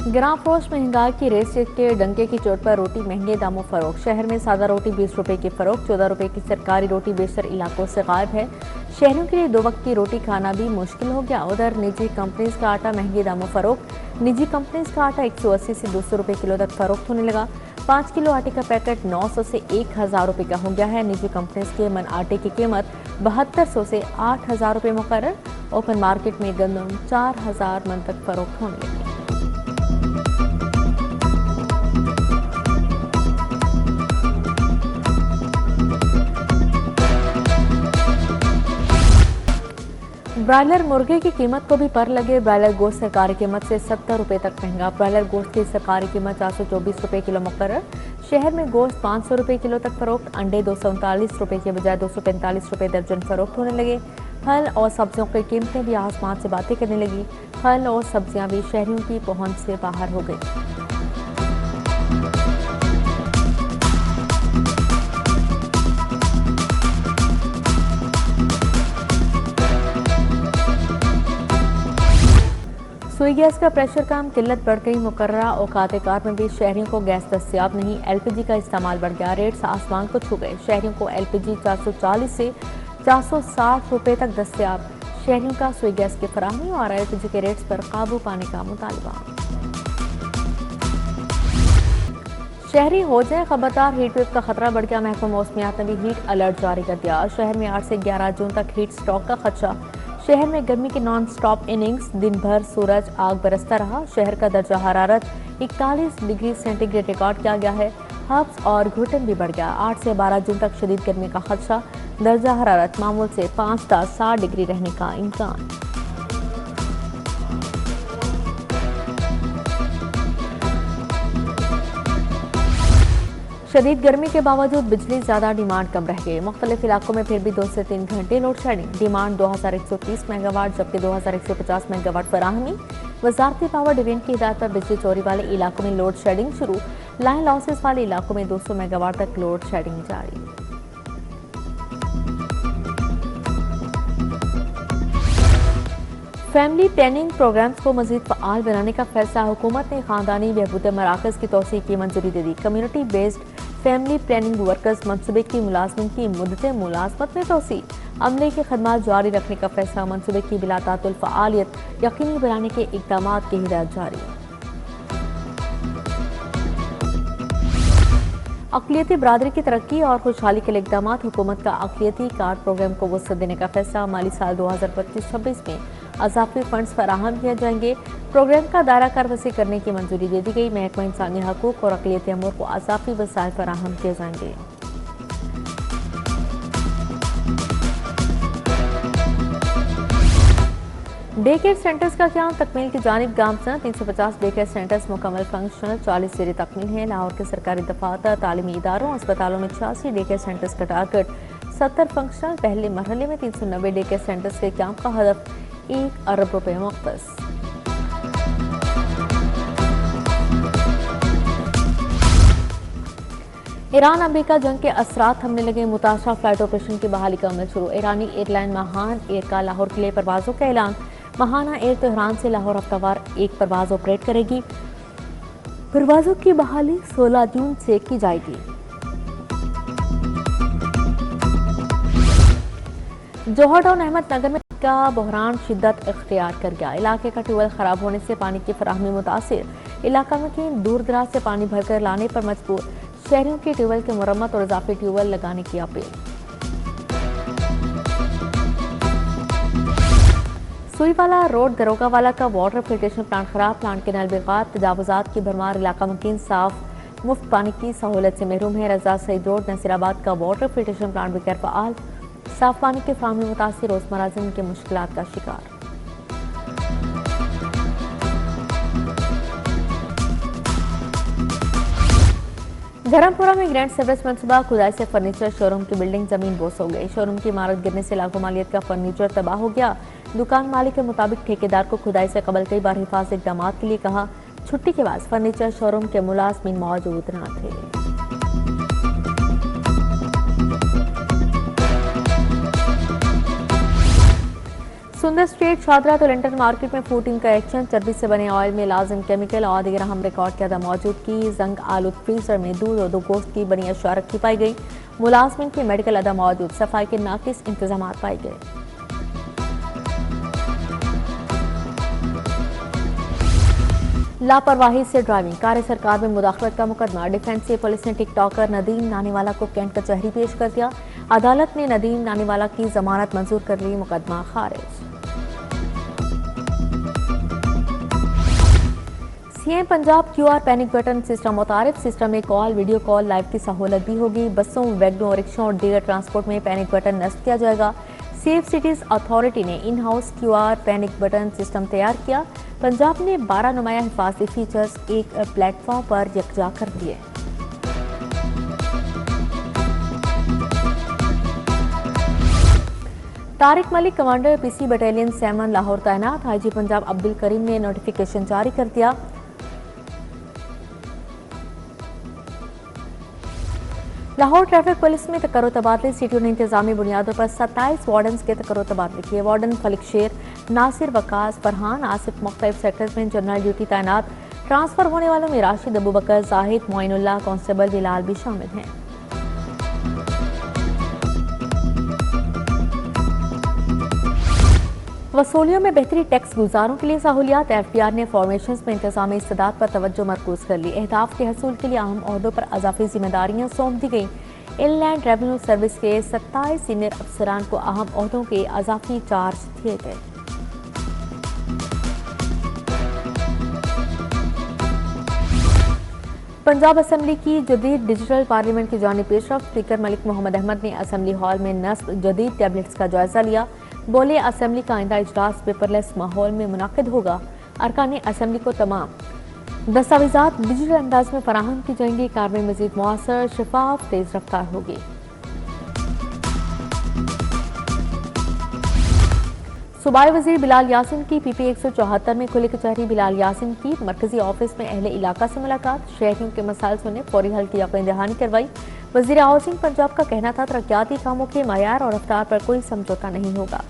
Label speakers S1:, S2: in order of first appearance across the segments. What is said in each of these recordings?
S1: ग्राम फरोश महंगाई की रेस के डंके की चोट पर रोटी महंगे दामों फरोख्त। शहर में सादा रोटी 20 रुपए की फरोख्त। 14 रुपए की सरकारी रोटी बेशतर इलाकों से गायब है। शहरों के लिए 2 वक्त की रोटी खाना भी मुश्किल हो गया। उधर निजी कंपनीज का आटा महंगे दामों फरोख्त। निजी कंपनीज का आटा 180 से 200 रुपए किलो तक फरोख्त होने लगा। 5 किलो आटे का पैकेट 900 से 1000 रुपए का हो गया है। निजी कंपनीज के मन आटे की कीमत 7200 से 8000 रुपए मुकर्रर। ओपन मार्केट में गंदम 4000 मन तक फरोख्त होने लगी। ब्रायलर मुर्गे की कीमत को भी पर लगे। ब्रायलर गोश्त सरकारी कीमत से 70 रुपए तक महंगा। ब्रायलर गोश्त की सरकारी कीमत 424 रुपए किलो मुकर्रर। शहर में गोश्त 500 रुपए किलो तक फरोख्त। अंडे 239 रुपए के बजाय 245 रुपए दर्जन फरोख्त होने लगे। फल और सब्जियों की कीमतें भी आसमान से बातें करने लगी। फल और सब्जियां भी शहरियों की पहुंच से बाहर हो गई। सुई गैस का प्रेशर कम, किल्लत बढ़ गई। मुकर्ररा औकात कार में भी शहरियों को गैस दस्तियाब नहीं। एलपीजी का इस्तेमाल बढ़ गया। रेट्स आसमान को छू गए। शहरियों को एलपीजी 440 से 460 रुपए तक दस्तियाब। शहरियों का सुई गैस की फराहमी और एलपीजी के रेट्स पर काबू पाने का मुतालबा। शहरी हो जाए खबरदार, हीट वेव का खतरा बढ़ गया। महकमा मौसमियात ने भी हीट अलर्ट जारी कर दिया। शहर में 8 से 11 जून तक हीट स्ट्रोक का खदशा। शहर में गर्मी की नॉन स्टॉप इनिंग्स। दिन भर सूरज आग बरसता रहा। शहर का दर्जा हरारत 41 डिग्री सेंटीग्रेड रिकॉर्ड किया गया है। हब्स और घुटन भी बढ़ गया। 8 से 12 जून तक शदीद गर्मी का खदशा। दर्जा हरारत मामूल से 5-7 डिग्री रहने का इम्कान। शदीद गर्मी के बावजूद बिजली ज्यादा, डिमांड कम रह गई। मुख्तलिफ इलाकों में फिर भी 2 से 3 घंटे लोड शेडिंग। डिमांड 2130 मेगावाट जबकि 2150 मेगावाट फराहमी। वजारती पावर डिवीजन की हिदायत पर बिजली चोरी वाले इलाकों में लोड शेडिंग शुरू। लाइन लॉसेस वाले इलाकों में 200 मेगावाट तक लोड शेडिंग जारी। फैमिली प्लानिंग प्रोग्राम्स को मजीद फ़आल बनाने का फैसला। हुकूमत ने खानदानी बहबूद मराकज़ की तोसी की मंजूरी दे दी। Community based family planning workers मनसूबे की मुलाजमिन की मुद्दत मुलाजमत में तोसी। अमले की खदमात जारी रखने का फैसला। मनसूबे की बिलातातुल फ़आलियत यकीनी बनाने के इक़दाम की हिदायत जारी। अक़लियती बरादरी की तरक्की और खुशहाली के लिए इक़दाम। हुकूमत का अक़लियती कार्ड प्रोग्राम को वसअत देने का फैसला। माली साल 2025-26 में अज़ाफ़ी फंड्स फराहम किए जाएंगे। प्रोग्राम का दायरा कार वसी करने की मंजूरी दे दी गई। महकमा इंसानी हकूक़ और अक़लियती अमूर को अज़ाफ़ी वसाइल फराहम किए जाएंगे। डे केयर सेंटर्स का क्या तकमील की जानिब गामसा 350 डे केयर सेंटर्स मुकम्मल फंक्शनल। 40 जेरी तकमील है। लाहौर के सरकारी दफातर, तालीमी इदारों, अस्पतालों में 86 डे केयर सेंटर्स का टारगेट 70 फंक्शनल। पहले मरहले में 390 डे केयर सेंटर्स के क्याम का हदफ 1 अरब रुपए मुख्तस। ईरान अमेरिका जंग के असरात थमने लगे। मुताशा फ्लाइट ऑपरेशन की बहाली का अमल शुरू। ईरानी एयरलाइन महान एयर का लाहौर के लिए परवाजों का ऐलान। महाना एयर तेहरान से लाहौर हफ्तावार एक परवाज ऑपरेट करेगी। परवाजों की बहाली 16 जून से की जाएगी। जोहर टाउन अहमदनगर में का बहरान शिद्दत इख्तियार कर गया। इलाके का ट्यूबवेल खराब होने से पानी की फराहमी मुतासिर। इलाका में की दूर दराज से पानी भरकर लाने पर मजबूर। शहरियों की ट्यूबवेल की मरम्मत और इजाफी ट्यूबवेल लगाने की अपील। सुईवाला रोड दरोगावाला का वाटर फिल्ट्रेशन प्लांट खराब। प्लांट के नल बेकार, तजावुजात की भरमार। इलाका मकीन साफ मुफ्त पानी की सहूलत से महरूम है। रजा सईद रोड नसीराबाद का वाटर फिल्ट्रेशन प्लांट भी गैर फ़आल। साफ पानी के फराहमी मुतासिर। रोजमर्रा जिंदगी के मुश्किलात का शिकार। धर्मपुरा में ग्रैंड सर्विस मनसूबा खुदाई से फर्नीचर शोरूम की बिल्डिंग जमीन बोस हो गई। शोरूम की इमारत गिरने से लाखों मालियत का फर्नीचर तबाह हो गया। दुकान मालिक के मुताबिक ठेकेदार को खुदाई से कबल कई बार हिफाजती इक़दाम के लिए कहा। छुट्टी के बाद फर्नीचर शोरूम के मुलाजमीन मौजूद न थे। सुंदर स्ट्रीट शादरा तो लिंटन मार्केट में फूड टीम का एक्शन, चर्बी से बने ऑयल में लाजिम केमिकल और दीगर अहम रिकॉर्ड के अदा मौजूदगी, जंग आलू फ्रीजर में दूध और 2 गोश्त की बनी अशिया रखी पाई गई, मुलाजमिन की मेडिकल अदा मौजूद, सफाई के नाकिस इंतजाम पाए गए। लापरवाही से ड्राइविंग, कार्य सरकार में मुदाखलत का मुकदमा, डिफेंस से पुलिस ने टिकटॉकर नदीम नानीवाला को कैंट कचहरी पेश कर दिया, अदालत ने नदीम नानीवाला की जमानत मंजूर कर ली, मुकदमा खारिज। CM Punjab QR panic button system मुतारिफ, सिस्टम में कॉल, वीडियो कॉल, लाइव की सहूलत भी होगी, बसों, वैगनों, रिक्शों और दीगर ट्रांसपोर्ट में पैनिक बटन नस्ब किया जाएगा। सेफ सिटीज अथॉरिटी ने in house QR panic button system तैयार किया, पंजाब ने 12 नुमाया हिफाजती फीचर्स एक प्लेटफॉर्म पर यकजा कर दिए। Tariq Malik commander PC battalion 7 Lahore तैनात, आईजी पंजाब अब्दुल करीम ने नोटिफिकेशन जारी कर दिया। लाहौर ट्रैफिक पुलिस में तकर्रो तबादले, सिटियों ने इंतजामी बुनियादों पर 27 वार्डन्स के तकर्रो तबादले किए। वार्डन फलिक शेर, नासिर वकास, फरहान आसिफ मुख्तलिफ सेक्टर्स में जनरल ड्यूटी तैनात। ट्रांसफर होने वालों में राशिद अबू बकर, जाहिद, मोइनुल्लाह, कांस्टेबल बिलाल भी शामिल हैं। वसूलियों में बेहतरी, टैक्स गुजारों के लिए सहूलियात, एफबीआर ने फॉर्मेशंस में इंतजामी इस्तेदाद पर तवज्जो मरकूज कर ली। अहदाफ के हसूल के लिए अहम ओहदों पर अजाफी जिम्मेदारियां सौंप दी गई। इनलैंड रेवेन्यू सर्विस के 27 सीनियर अफसरान को अहम ओहदों के अजाफी चार्ज दिए गए। पंजाब असम्बली की जदीद डिजिटल पार्लियामेंट की जानिब पेशरफ, स्पीकर मलिक मोहम्मद अहमद ने असम्बली हॉल में नस्ब जदीद टैबलेट्स का जायजा लिया। बोले, असम्बली का आइंदा इजलास पेपरलेस माहौल में मुनाकिद होगा। अरकान असम्बली को तमाम दस्तावेजात डिजिटल अंदाज में फराहम की जाएंगी। कार्रवाई मजीद मुअस्सर, शफाफ, तेज रफ्तार होगी। सूबाई वजीर बिलाल यासिन की पीपी 174 में खुली कचहरी, बिलाल यासिन की मरकजी ऑफिस में अहले इलाका से मुलाकात, शहरियों के मसाइल सुने, फौरी हल की यकीन दहानी करवाई। वजीर हाउसिंग पंजाब का कहना था तरक्याती कामों के मयार और रफ्तार पर कोई समझौता नहीं होगा।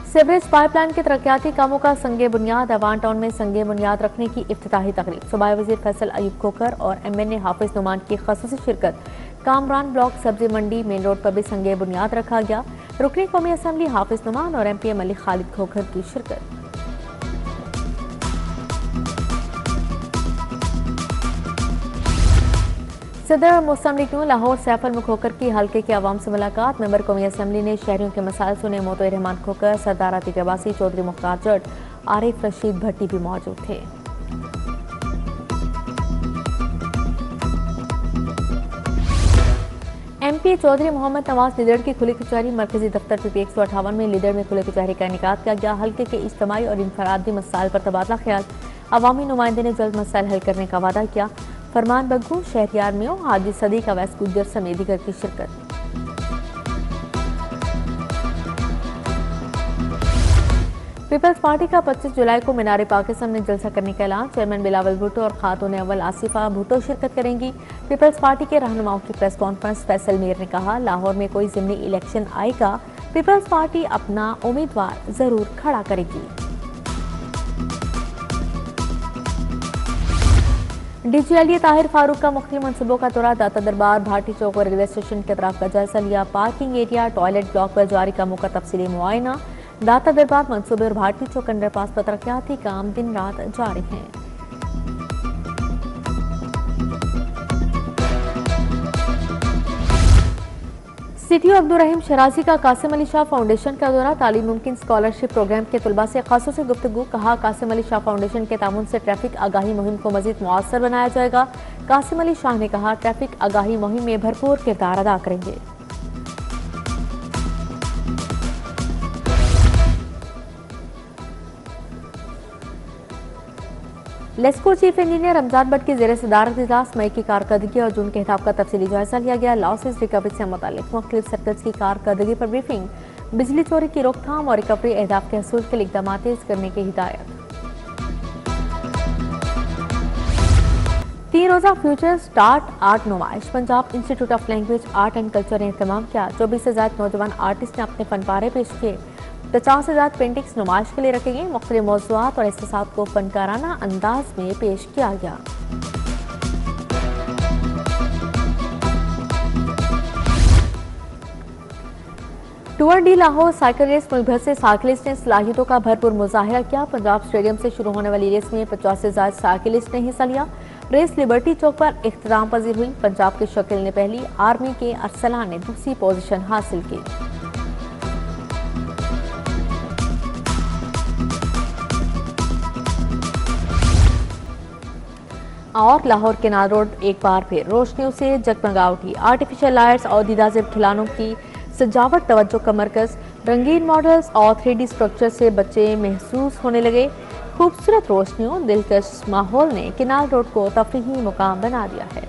S1: सीवरेज पाइपलाइन के तरक्याती कामों का संगे बुनियाद, अवान टाउन में संगे बुनियाद रखने की इफ्तिताही तकरीब, सूबाई वजीर फैसल अयूब खोखर और MNA हाफिज नुमान की खसूसी शिरकत। कामरान ब्लॉक सब्जी मंडी मेन रोड पर भी संगे बुनियाद रखा गया। रुकनी कौमी असम्बली हाफिज नुमान और MPM अली खालिद खोखर की शिरकत। सदर मुस्लिम लीग नून लाहौर सैफल में खोखर की हल्के के अवाम से मुलाकात, मेंबर कौमी असम्बली ने शहरियों के मसाइल सुने। मोतोई रहमान खोखर, सरदार आतिक अब्बासी, चौधरी मुख्तार जट, आरिफ रशीद भट्टी भी मौजूद थे। MP चौधरी मोहम्मद नवाज लीडर की खुली कचहरी, मरकजी दफ्तर PP 158 में लीडर में खुली कचहरी का इनेकाद किया गया। हल्के के इज्तिमाई और इनफरादी मसाइल पर तबादला ख्याल, अवामी नुमाइंदे ने जल्द मसाइल हल करने का वादा किया। फरमान बग्गू, शहरियार में हाजी सदीक अवैस गुज्जर समेत दीगर की शिरकत। पीपल्स पार्टी का 25 जुलाई को मीनार पाकिस्तान में जलसा करने का ऐलान, चेयरमैन बिलावल भुट्टो और खातून अव्वल आसिफा भुट्टो शिरकत करेंगी। पीपल्स पार्टी के रहनुमाओं की प्रेस कॉन्फ्रेंस, फैसल मीर ने कहा, लाहौर में कोई ज़िमनी इलेक्शन आएगा, पीपल्स पार्टी अपना उम्मीदवार जरूर खड़ा करेगी। DGLA ताहिर फारूक का मुख्तलिफ मनसूबों का दौरा, दाता दरबार, भाटी चौक और रेलवे स्टेशन के अतराफ का जायजा लिया। पार्किंग एरिया, टॉयलेट ब्लॉक पर जारी कामों का तफसीली मुआयना, दाता दरबार मनसूबे और भाटी चौक अंडरपास पर तरक्याती काम दिन रात जारी हैं। सिटी अब्दुल रहीम शराजी का कासिम अली शाह फाउंडेशन का दौरा, तालीम मुमकिन स्कॉलरशिप प्रोग्राम के तलबा से खासों से गुफ्तगू, कहा कासिम अली शाह फाउंडेशन के तामुन से ट्रैफिक आगाही मुहिम को मजीद मुअस्सर बनाया जाएगा। कासिम अली शाह ने कहा, ट्रैफिक आगाही मुहिम में भरपूर किरदार अदा करेंगे। लेस्को चीफ इंजीनियर रमजान भट्ट की जेर सदारत इजलास, मई की कारकर्दगी और जून के हिसाब का तफसीली जायजा लिया गया। लॉसेस रिकवरी से मुतालिक मुख्तलिफ सेक्टर्स की कारकर्दगी पर ब्रीफिंग, बिजली चोरी की रोकथाम और रिकवरी अहदाफ के हसूल के लिए इक़दामात तेज करने की हिदायत। 3 रोज़ा फ्यूचर स्टार्ट आर्ट नुमाइश Punjab institute of language art and culture ने एहतमाम किया। 24 से ज़्यादा नौजवान आर्टिस्ट ने अपने फनपारे पेश किए। 50 से ज़्यादा पेंटिंग्स नुमाइश के लिए रखे गए। मुख्तलिफ मौज़ूआत और एहसासात को फनकाराना अंदाज में पेश किया गया। Tour de Lahore cycle race मुल्क भर से साइकिलिस्ट ने सलाहियतों का भरपूर मुजाहिरा किया। पंजाब स्टेडियम से शुरू होने वाली रेस में 50 से ज्यादा साइकिलिस्ट ने हिस्सा लिया। रेस लिबर्टी चौक पर इख्तिताम पजीर हुई। पंजाब के शकील ने पहली, आर्मी के अरसलान ने दूसरी पोजीशन हासिल की। और लाहौर केनाल रोड एक बार फिर रोशनियों से जगमगा उठी। आर्टिफिशियल लाइट्स और दीदार खिलौनों की सजावट तवज्जो का मरकज। रंगीन मॉडल्स और 3D स्ट्रक्चर से बच्चे महसूस होने लगे। खूबसूरत रोशनियों, दिलकश माहौल ने केनाल रोड को तफरीही मुकाम बना दिया है।